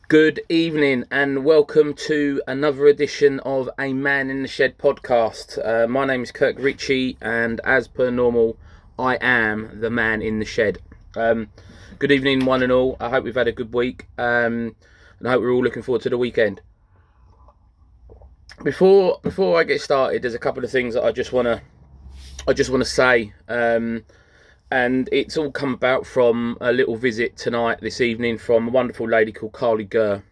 Good evening and welcome to another edition of A Man in the Shed podcast. My name is Kirk Ritchie, and as per normal, I am the man in the shed. Good evening, one and all. I hope we've had a good week, and I hope we're all looking forward to the weekend. Before I get started, there's a couple of things that I just wanna say. And it's all come about from a little visit tonight, this evening, from a wonderful lady called Karly Gurr.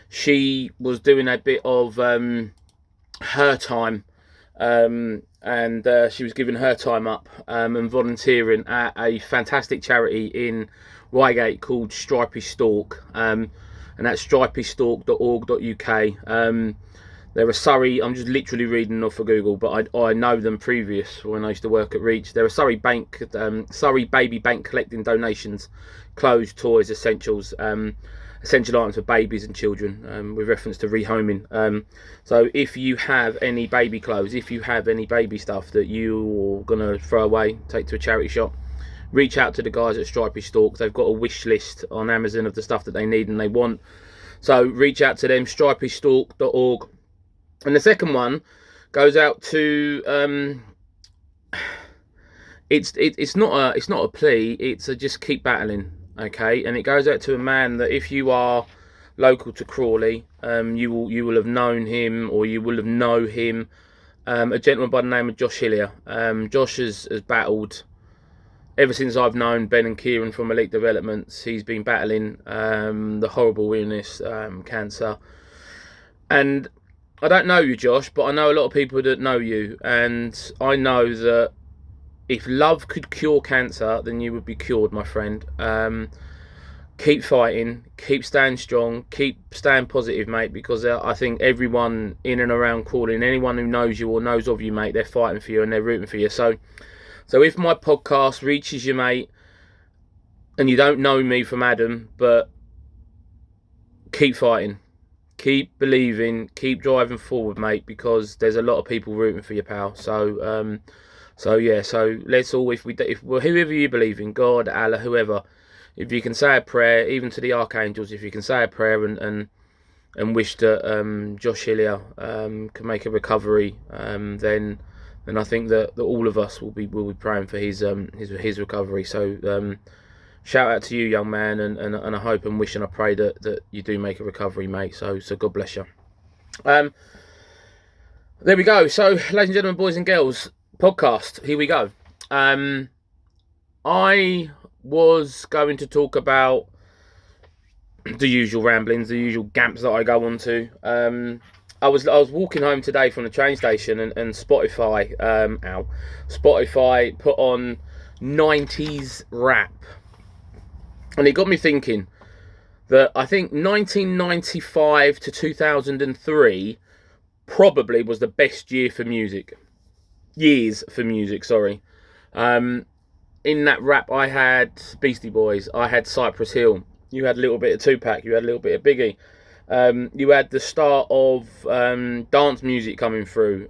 She was doing a bit of her time, and she was giving her time up and volunteering at a fantastic charity in Reigate called Stripey Stork, and that's stripeystork.org.uk. They're a Surrey. I'm just literally reading off of Google, but I know them previous when I used to work at Reach. They're a Surrey bank, Surrey baby bank, collecting donations, clothes, toys, essentials, essential items for babies and children, with reference to rehoming. So if you have any baby clothes, if you have any baby stuff that you're gonna throw away, take to a charity shop, reach out to the guys at Stripey Stork. They've got a wish list on Amazon of the stuff that they need and they want. So reach out to them, stripeystork.org. And the second one goes out to it's not a plea, it's a just keep battling, okay? And it goes out to a man that if you are local to Crawley, you will have known him, or you will have know him, a gentleman by the name of Josh Hillier. Josh has battled ever since I've known Ben and Kieran from Elite Developments. He's been battling the horrible illness, cancer. And I don't know you, Josh, but I know a lot of people that know you, and I know that if love could cure cancer, then you would be cured, my friend. Keep fighting, keep staying strong, keep staying positive, mate, because I think everyone in and around Crawley, and anyone who knows you or knows of you, mate, they're fighting for you and they're rooting for you. So if my podcast reaches you, mate, and you don't know me from Adam, but keep fighting. Keep believing, keep driving forward, mate, because there's a lot of people rooting for you, pal. So let's all, if whoever you believe in, God, Allah, whoever, if you can say a prayer, even to the archangels, if you can say a prayer and wish that Josh Hillier can make a recovery, then I think that all of us will be praying for his recovery. So shout out to you, young man, and I hope and wish and I pray that you do make a recovery, mate. So God bless you. There we go. So, ladies and gentlemen, boys and girls, podcast. Here we go. I was going to talk about the usual ramblings, the usual gamps that I go on to. I was walking home today from the train station, and Spotify put on 90s rap. And it got me thinking that I think 1995 to 2003 probably was the best years for music, sorry. In that rap, I had Beastie Boys, I had Cypress Hill, you had a little bit of Tupac, you had a little bit of Biggie. You had the start of dance music coming through.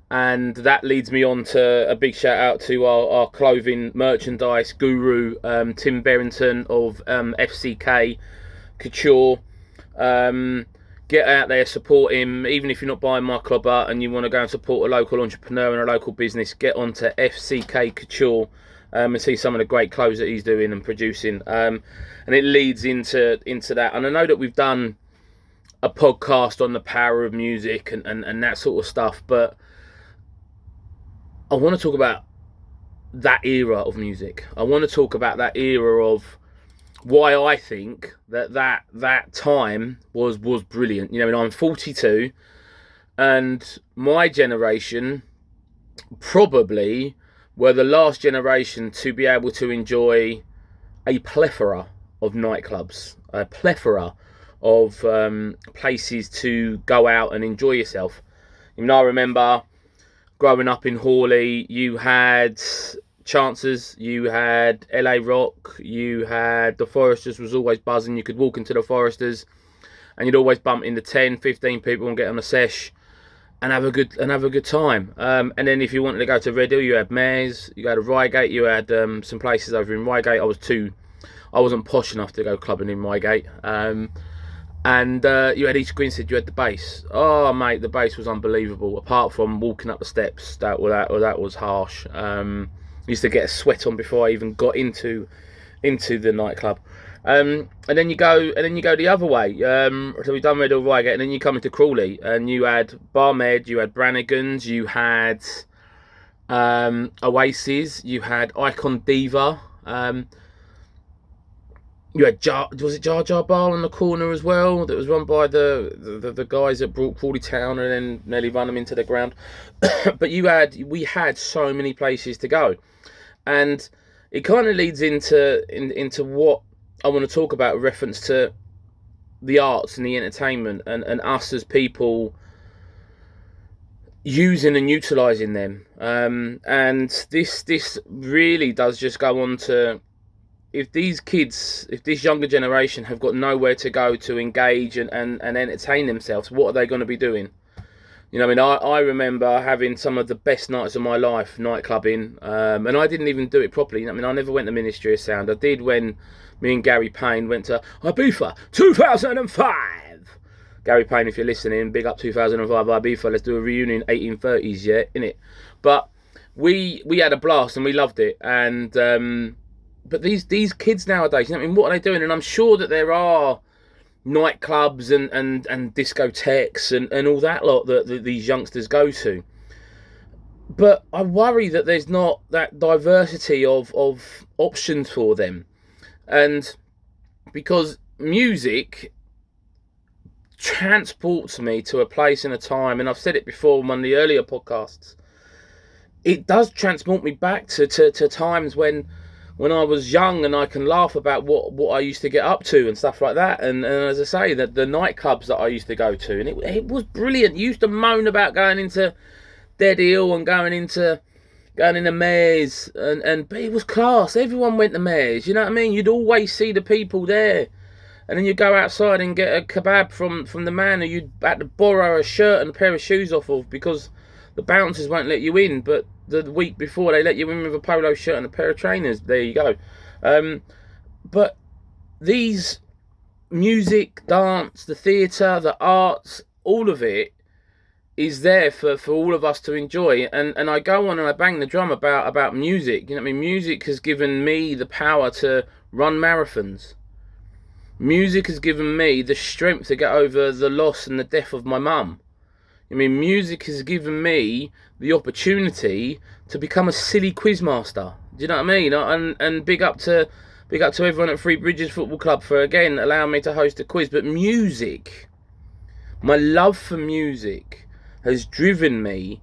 And that leads me on to a big shout out to our clothing merchandise guru, Tim Berrington of FCK Couture. Get out there, support him. Even if you're not buying my clobber and you want to go and support a local entrepreneur and a local business, get onto FCK Couture and see some of the great clothes that he's doing and producing. And it leads into that. And I know that we've done a podcast on the power of music and that sort of stuff, but I want to talk about that era of music. I want to talk about that era of why I think that time was brilliant. You know, and I'm 42, and my generation probably were the last generation to be able to enjoy a plethora of nightclubs, a plethora of places to go out and enjoy yourself. You know, I remember growing up in Hawley, you had Chancers, you had LA Rock, you had the Foresters was always buzzing. You could walk into the Foresters and you'd always bump into 10, 15 people and get on a sesh and have a good time. And then if you wanted to go to Red Hill, you had Mares, you had Reigate, you had some places over in Reigate. I I wasn't posh enough to go clubbing in Reigate. And you had East Grinstead, you had the bass. Oh, mate, the bass was unbelievable. Apart from walking up the steps, that was harsh. Used to get a sweat on before I even got into the nightclub. And then you go the other way. So we've done Red Reigate, and then you come into Crawley, and you had Barmed, you had Brannigan's, you had Oasis, you had Icon Diva. You had was it Jar Jar Bar on the corner as well? That was run by the guys that brought Crawley Town and then nearly run them into the ground. But we had so many places to go, and it kind of leads into what I want to talk about with reference to the arts and the entertainment and us as people using and utilising them. And this really does just go on to, if this younger generation have got nowhere to go to engage and entertain themselves, what are they going to be doing? You know, I mean, I remember having some of the best nights of my life nightclubbing, and I didn't even do it properly. I mean, I never went to Ministry of Sound. I did when me and Gary Payne went to Ibiza 2005. Gary Payne, if you're listening, big up 2005 Ibiza. Let's do a reunion 1830s, yeah, innit? But we had a blast and we loved it. And but these kids nowadays, you know, I mean, what are they doing? And I'm sure that there are nightclubs and discotheques and all that lot that these youngsters go to. But I worry that there's not that diversity of options for them. And because music transports me to a place and a time, and I've said it before on one of the earlier podcasts, it does transport me back to times when I was young, and I can laugh about what I used to get up to and stuff like that. And as I say, the nightclubs that I used to go to, and it was brilliant. You used to moan about going into Dead Hill and going into Mares, and but it was class. Everyone went to Mares, you know what I mean? You'd always see the people there. And then you go outside and get a kebab from the man who you'd had to borrow a shirt and a pair of shoes off of, because the bouncers won't let you in, but the week before they let you in with a polo shirt and a pair of trainers. There you go. But these music, dance, the theatre, the arts, all of it is there for all of us to enjoy. And I go on and I bang the drum about music. You know what I mean? Music has given me the power to run marathons. Music has given me the strength to get over the loss and the death of my mum. I mean, music has given me the opportunity to become a silly quizmaster. Do you know what I mean? And big up to everyone at Three Bridges Football Club for again allowing me to host a quiz. But music, my love for music, has driven me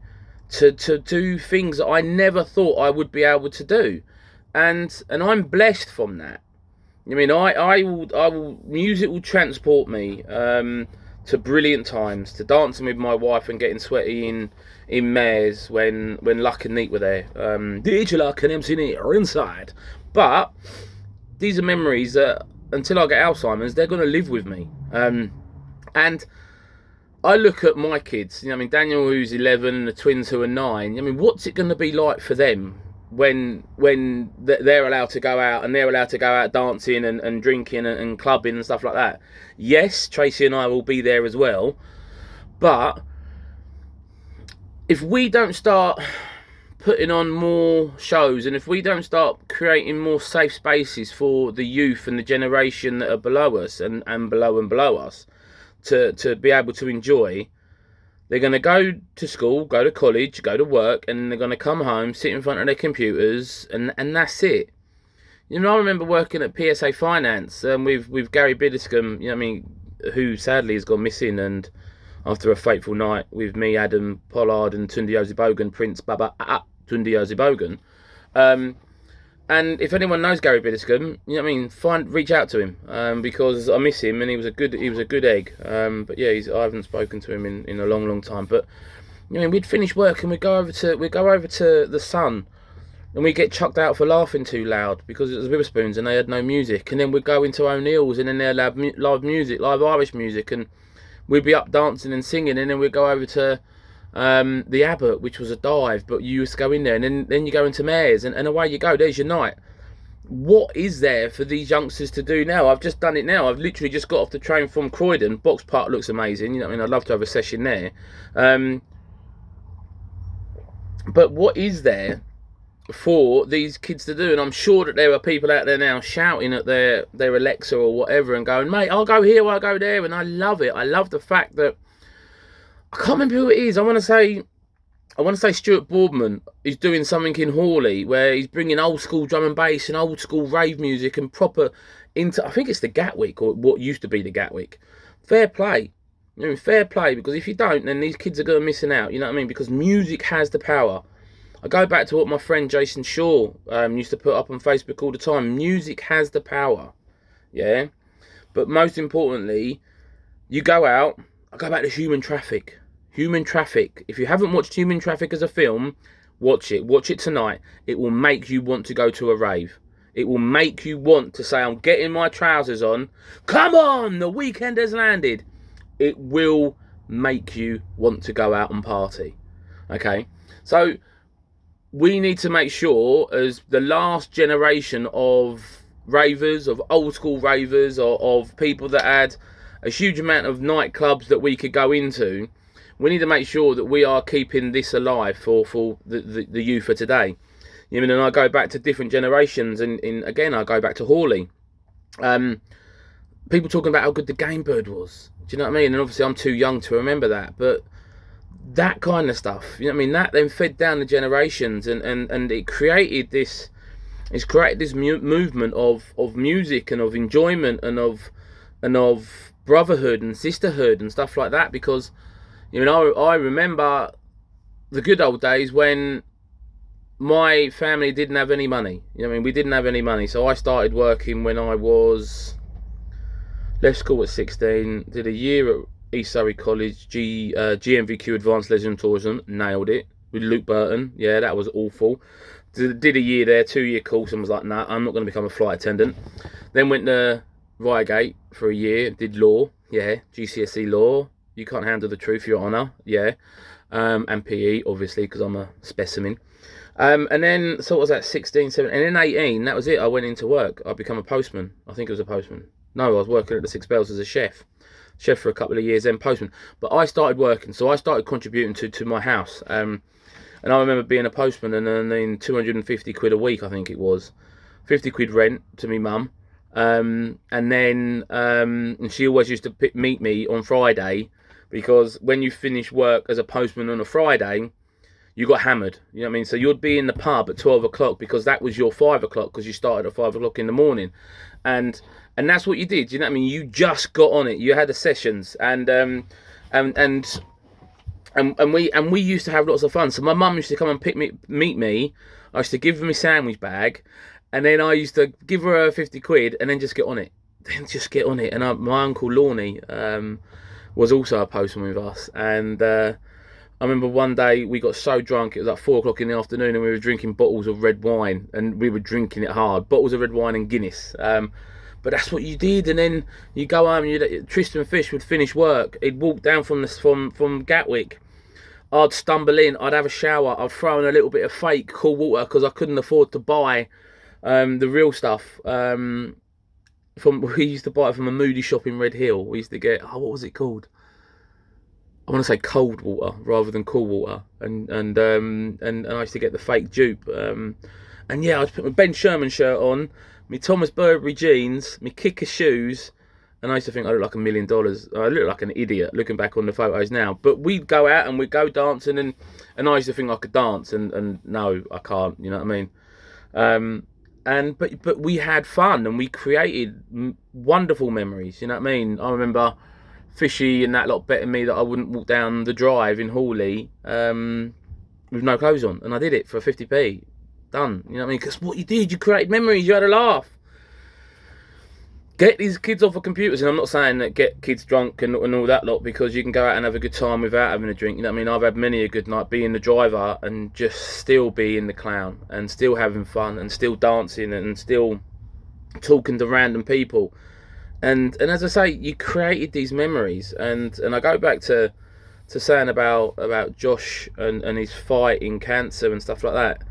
to do things that I never thought I would be able to do, and I'm blessed from that. I mean, I will music will transport me to brilliant times, to dancing with my wife and getting sweaty in Mares when Luck and Neat were there. DJ Luck and MC Neat are inside. But these are memories that, until I get Alzheimer's, they're going to live with me. And I look at my kids, you know, I mean, Daniel, who's 11, and the twins who are 9. I mean, what's it going to be like for them when they're allowed to go out, and they're allowed to go out dancing and drinking and clubbing and stuff like that? Yes, Tracy and I will be there as well. But if we don't start putting on more shows, and if we don't start creating more safe spaces for the youth and the generation that are below us and below us to be able to enjoy, they're going to go to school, go to college, go to work, and they're going to come home, sit in front of their computers, and that's it. You know, I remember working at PSA Finance with Gary Biddiscombe, you know what I mean, who sadly has gone missing, and after a fateful night with me, Adam Pollard, and Tunde Ozibogan, Prince Baba Tunde Ozibogan. And if anyone knows Gary Biddiscombe, you know what I mean, reach out to him, because I miss him, and he was a good egg. But yeah, I haven't spoken to him in a long time. But you know, we'd finish work and we'd go over to the Sun, and we'd get chucked out for laughing too loud because it was Witherspoons and they had no music. And then we'd go into O'Neill's, and then they'd have live music, live Irish music, and we'd be up dancing and singing. And then we'd go over to the Abbot, which was a dive, but you used to go in there, and then you go into Mares, and away you go. There's your night. what is there for these youngsters to do now? I've just done it now. I've literally just got off the train from Croydon. Box Park looks amazing. You know what I mean? I'd love to have a session there. But what is there for these kids to do? And I'm sure that there are people out there now shouting at their Alexa or whatever and going, mate, I'll go here, I'll go there. And I love it. I love the fact that, I can't remember who it is. I want to say Stuart Boardman is doing something in Hawley where he's bringing old school drum and bass and old school rave music and proper into, I think it's the Gatwick, or what used to be the Gatwick. Fair play. You know, fair play, because if you don't, then these kids are going to missing out. You know what I mean? Because music has the power. I go back to what my friend Jason Shaw used to put up on Facebook all the time. Music has the power. Yeah? But most importantly, you go out, I go back to Human Traffic. Human Traffic. If you haven't watched Human Traffic as a film, watch it. Watch it tonight. It will make you want to go to a rave. It will make you want to say, I'm getting my trousers on. Come on, the weekend has landed. It will make you want to go out and party. Okay? So we need to make sure, as the last generation of ravers, of old school ravers, or of people that had a huge amount of nightclubs that we could go into, we need to make sure that we are keeping this alive for the youth of today. You know, and I go back to different generations, and again, I go back to Hawley. People talking about how good the Game Bird was. Do you know what I mean? And obviously I'm too young to remember that, but that kind of stuff, you know what I mean, that then fed down the generations, and it created this, movement of music and of enjoyment and of brotherhood and sisterhood and stuff like that. Because, you know, I remember the good old days when my family didn't have any money. You know what I mean? We didn't have any money, so I started working when I was, left school at 16, did a year at East Surrey College, GMVQ Advanced Leisure and Tourism, nailed it, with Luke Burton. Yeah, that was awful. Did a year there, 2-year course, and was like, nah, I'm not going to become a flight attendant. Then went to Reigate for a year, did law, yeah, GCSE law. You can't handle the truth, your honour, yeah. And PE, obviously, because I'm a specimen. And then, so what was that, 16, 17, and then 18, that was it. I went into work. I become a postman. I think it was a postman. No, I was working at the Six Bells as a chef for a couple of years, then postman. But I started working, so I started contributing to my house. And I remember being a postman and earning 250 quid a week, I think it was. 50 quid rent to me mum. And then and she always used to meet me on Friday, because when you finish work as a postman on a Friday, you got hammered. You know what I mean? So you'd be in the pub at 12 o'clock because that was your 5 o'clock, because you started at 5 o'clock in the morning. And that's what you did. You know what I mean? You just got on it. You had the sessions, and we used to have lots of fun. So my mum used to come and meet me. I used to give her my sandwich bag, and then I used to give her 50 quid, and then just get on it. And my uncle Lorney was also a postman with us, and I remember one day we got so drunk, it was like 4 o'clock in the afternoon, and we were drinking bottles of red wine, and we were drinking it hard, bottles of red wine and Guinness. But that's what you did. And then you go home, Tristan Fish would finish work, he'd walk down from Gatwick, I'd stumble in, I'd have a shower, I'd throw in a little bit of fake cool water, because I couldn't afford to buy the real stuff. We used to buy it from a Moody shop in Red Hill. We used to get, what was it called? I want to say cold water rather than cool water, and I used to get the fake dupe. And yeah, I just put my Ben Sherman shirt on, my Thomas Burberry jeans, my kicker shoes, and I used to think I looked like $1 million. I look like an idiot looking back on the photos now. But we'd go out and we'd go dancing, and I used to think I could dance, and no, I can't. You know what I mean? But we had fun, and we created wonderful memories. You know what I mean? I remember Fishy and that lot betting me that I wouldn't walk down the drive in Hawley with no clothes on, and I did it for 50p. Done. You know what I mean? Because what you did, you created memories, you had a laugh. Get these kids off of computers, and I'm not saying that get kids drunk and all that lot, because you can go out and have a good time without having a drink. You know what I mean? I've had many a good night being the driver and just still being the clown and still having fun and still dancing and still talking to random people. And as I say, you created these memories, and I go back to saying about Josh and his fight in cancer and stuff like that.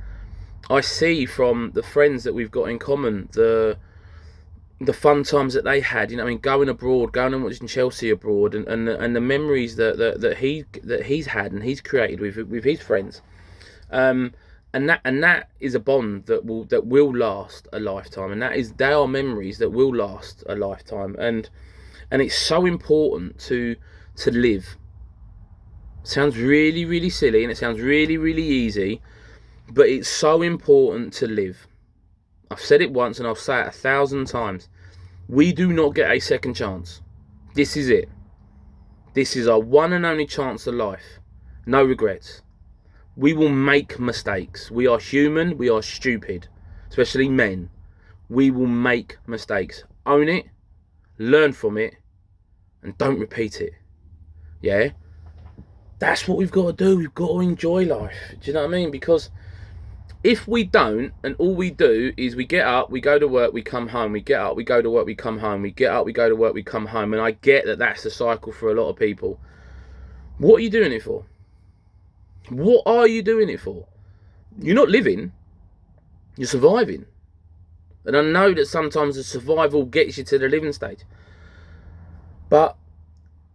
I see from the friends that we've got in common the fun times that they had. You know what I mean? Going abroad, going and watching Chelsea abroad, and the memories that he's had and he's created with his friends. And that is a bond that will last a lifetime, and they are memories that will last a lifetime. And it's so important to live. Sounds really, really silly, and it sounds really, really easy, but it's so important to live. I've said it once and I'll say it 1,000 times. We do not get a second chance. This is it. This is our one and only chance of life. No regrets. We will make mistakes. We are human. We are stupid. Especially men. We will make mistakes. Own it. Learn from it. And don't repeat it. Yeah? That's what we've got to do. We've got to enjoy life. Do you know what I mean? Because if we don't, and all we do is we get up, we go to work, we come home, we get up, we go to work, we come home, we get up, we go to work, we come home, and I get that that's the cycle for a lot of people. What are you doing it for? What are you doing it for? You're not living, you're surviving. And I know that sometimes the survival gets you to the living stage. But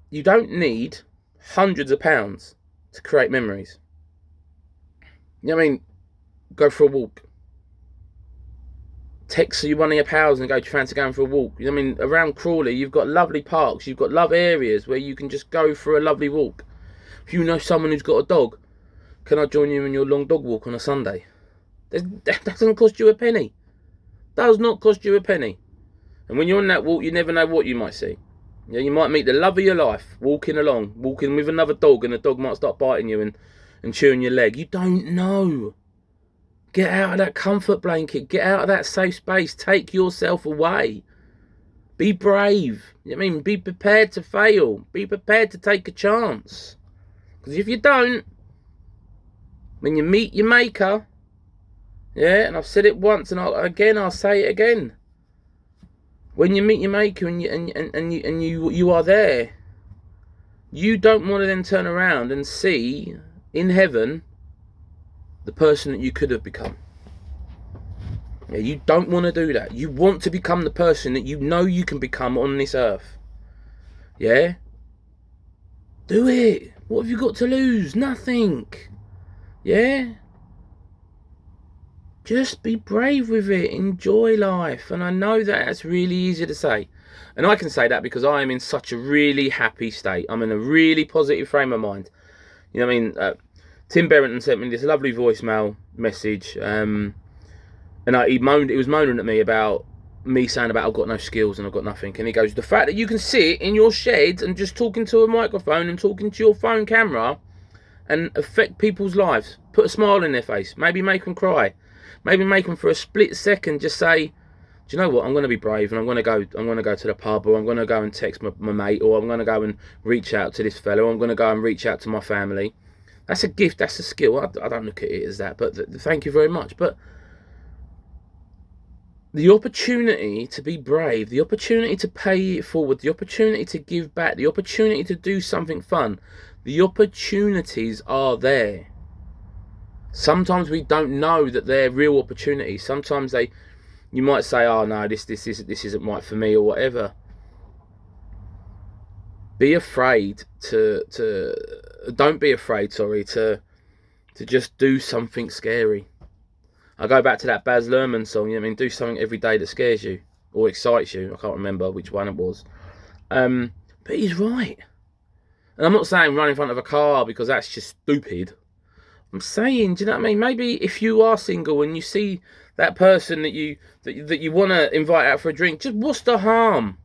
you don't need hundreds of pounds to create memories. You know what I mean? Go for a walk. Text you one of your pals and go, do you fancy going for a walk? You know what I mean? Around Crawley, you've got lovely parks, you've got love areas where you can just go for a lovely walk. If you know someone who's got a dog, can I join you in your long dog walk on a Sunday? That doesn't cost you a penny. Does not cost you a penny. And when you're on that walk, you never know what you might see. Yeah, you might meet the love of your life walking with another dog, and the dog might start biting you and chewing your leg. You don't know. Get out of that comfort blanket. Get out of that safe space. Take yourself away. Be brave. You know what I mean? Be prepared to fail. Be prepared to take a chance. Because if you don't, when you meet your maker, yeah, and I've said it once, and I'll say it again. When you meet your maker and you are there, you don't want to then turn around and see in heaven the person that you could have become. Yeah, you don't want to do that. You want to become the person that you know you can become on this earth. Yeah? Do it. What have you got to lose? Nothing. Yeah? Just be brave with it. Enjoy life. And I know that's really easy to say. And I can say that because I am in such a really happy state. I'm in a really positive frame of mind. You know what I mean? Tim Berrington sent me this lovely voicemail message. And he was moaning at me about me saying about I've got no skills and I've got nothing. And he goes, the fact that you can sit in your shed and just talking to a microphone and talking to your phone camera and affect people's lives, put a smile in their face, maybe make them cry, maybe make them for a split second just say, do you know what, I'm going to be brave and I'm going to go to the pub, or I'm going to go and text my mate, or I'm going to go and reach out to this fellow, I'm going to go and reach out to my family. That's a gift, that's a skill. I don't look at it as that, but thank you very much. But the opportunity to be brave, the opportunity to pay it forward, the opportunity to give back, the opportunity to do something fun, the opportunities are there. Sometimes we don't know that they're real opportunities. Sometimes you might say, oh no, this isn't right for me, or whatever. Don't be afraid to just do something scary. I go back to that Baz Luhrmann song, you know what I mean? Do something every day that scares you or excites you. I can't remember which one it was. But he's right. And I'm not saying run in front of a car because that's just stupid. I'm saying, do you know what I mean? Maybe if you are single and you see that person that you want to invite out for a drink, just what's the harm?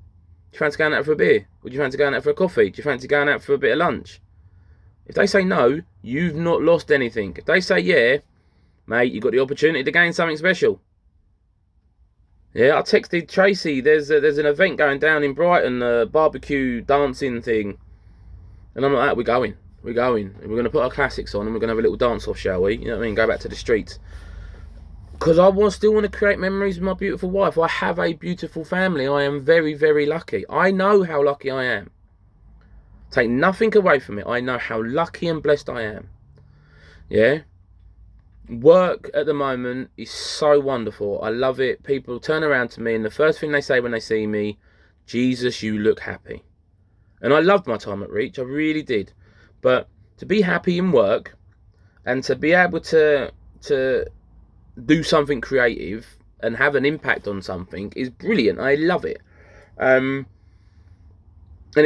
Do you fancy going out for a beer? Or do you fancy going out for a coffee? Do you fancy going out for a bit of lunch? If they say no, you've not lost anything. If they say yeah, mate, you've got the opportunity to gain something special. Yeah, I texted Tracy, there's an event going down in Brighton, a barbecue dancing thing. And I'm like, we're going. And we're going to put our classics on and we're going to have a little dance off, shall we? You know what I mean? Go back to the streets. Because I still want to create memories with my beautiful wife. I have a beautiful family. I am very, very lucky. I know how lucky I am. Take nothing away from it. I know how lucky and blessed I am. Yeah? Work at the moment is so wonderful. I love it. People turn around to me and the first thing they say when they see me, Jesus, you look happy. And I loved my time at Reach, I really did. But to be happy in work and to be able to do something creative and have an impact on something is brilliant. I love it. And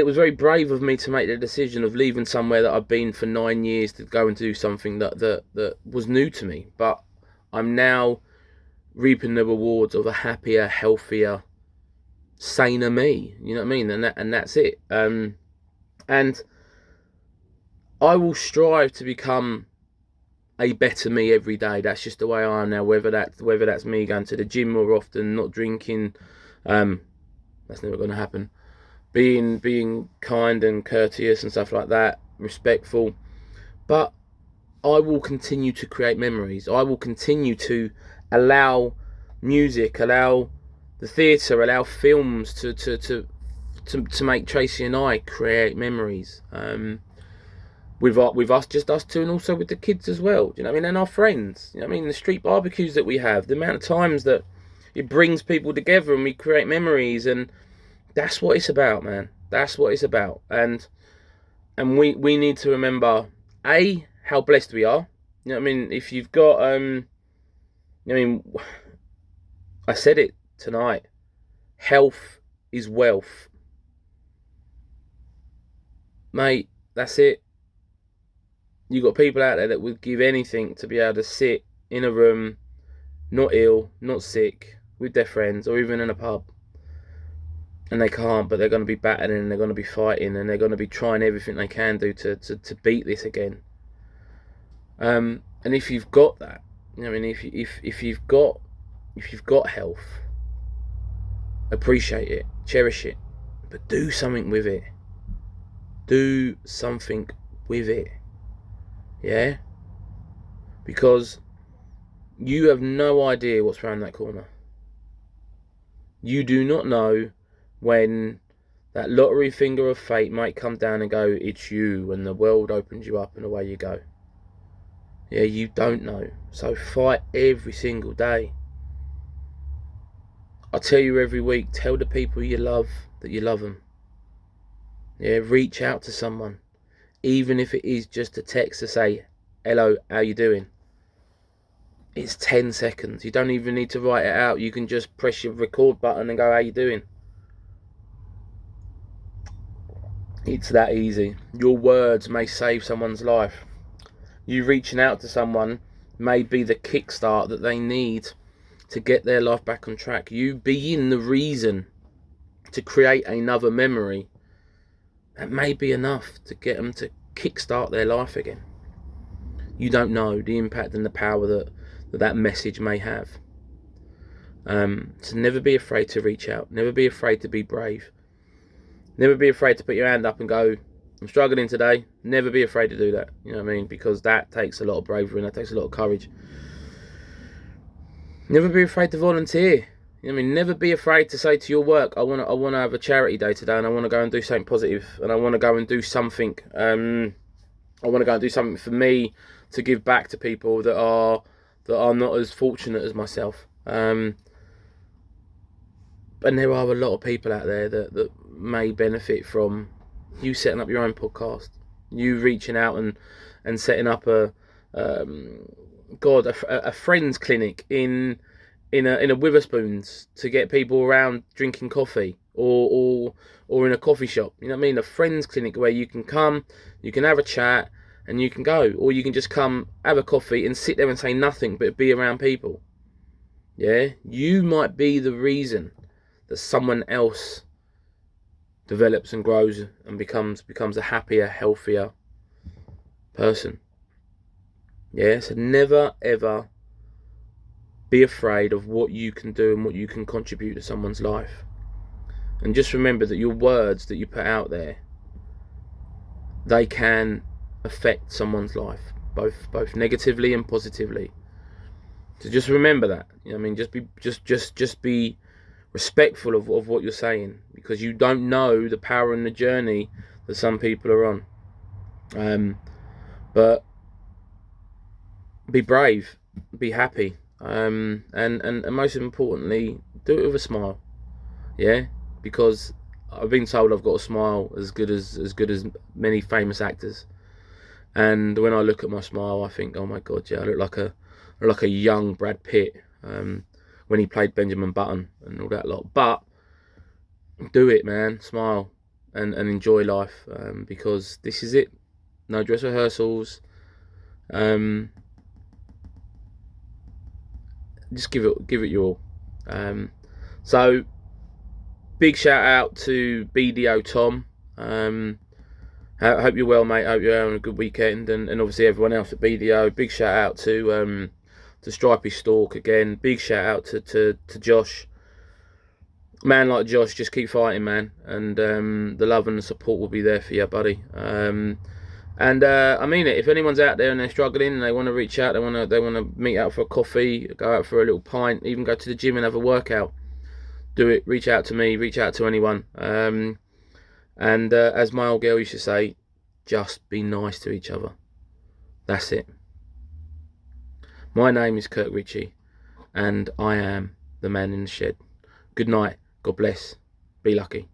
it was very brave of me to make the decision of leaving somewhere that I've been for 9 years to go and do something that was new to me. But I'm now reaping the rewards of a happier, healthier, saner me. You know what I mean? And that's it. And I will strive to become a better me every day. That's just the way I am now. Whether that's me going to the gym more often, not drinking, that's never going to happen. Being kind and courteous and stuff like that, respectful. But I will continue to create memories. I will continue to allow music, allow the theatre, allow films to make Tracy and I create memories. With us, just us two, and also with the kids as well. You know what I mean? And our friends. You know what I mean? The street barbecues that we have, the amount of times that it brings people together and we create memories, and that's what it's about, man. That's what it's about. And we need to remember how blessed we are. You know what I mean? If you've got I said it tonight. Health is wealth. Mate, that's it. You got people out there that would give anything to be able to sit in a room, not ill, not sick, with their friends, or even in a pub. And they can't, but they're going to be battling and they're going to be fighting and they're going to be trying everything they can do to beat this again. And if you've got that, you know, I mean, if you've got health, appreciate it, cherish it, but do something with it. Do something with it. Yeah? Because you have no idea what's around that corner. You do not know when that lottery finger of fate might come down and go, it's you, and the world opens you up and away you go. Yeah, you don't know. So fight every single day. I tell you every week, tell the people you love that you love them. Yeah, reach out to someone. Even if it is just a text to say, hello, how you doing? It's 10 seconds. You don't even need to write it out. You can just press your record button and go, how you doing? It's that easy. Your words may save someone's life. You reaching out to someone may be the kickstart that they need to get their life back on track. You being the reason to create another memory, that may be enough to get them to kickstart their life again. You don't know the impact and the power that message may have. So never be afraid to reach out. Never be afraid to be brave. Never be afraid to put your hand up and go, I'm struggling today. Never be afraid to do that. You know what I mean? Because that takes a lot of bravery and that takes a lot of courage. Never be afraid to volunteer. You know what I mean? Never be afraid to say to your work, I want to have a charity day today and I want to go and do something positive and I want to go and do something. I want to go and do something for me to give back to people that are not as fortunate as myself. And there are a lot of people out there that may benefit from you setting up your own podcast, you reaching out and setting up a friends clinic in a Witherspoons to get people around drinking coffee or in a coffee shop. You know what I mean? A friends clinic where you can come, you can have a chat, and you can go, or you can just come, have a coffee, and sit there and say nothing but be around people. Yeah, you might be the reason that someone else develops and grows and becomes a happier, healthier person. Yeah, so never ever be afraid of what you can do and what you can contribute to someone's life. And just remember that your words that you put out there, they can affect someone's life, both negatively and positively. So just remember that. You know what I mean? Just be respectful of what you're saying, because you don't know the power and the journey that some people are on. But be brave. be happy, and most importantly, do it with a smile. Yeah, because I've been told I've got a smile as good as many famous actors. And when I look at my smile, I think, oh my God, yeah, I look like a young Brad Pitt, when he played Benjamin Button and all that lot. But do it, man. Smile and enjoy life, because this is it. No dress rehearsals. Um, just give it your all. So big shout out to BDO Tom. I hope you're well, mate. I hope you're having a good weekend, and obviously everyone else at BDO. Big shout out to Stripey Stork again. Big shout out to Josh. Man like Josh, just keep fighting, man, and the love and the support will be there for you, buddy. And I mean it. If anyone's out there and they're struggling and they want to reach out, they want to meet out for a coffee, go out for a little pint, even go to the gym and have a workout. Do it. Reach out to me. Reach out to anyone. And as my old girl used to say, just be nice to each other. That's it. My name is Kirk Ritchie, and I am the man in the shed. Good night. God bless. Be lucky.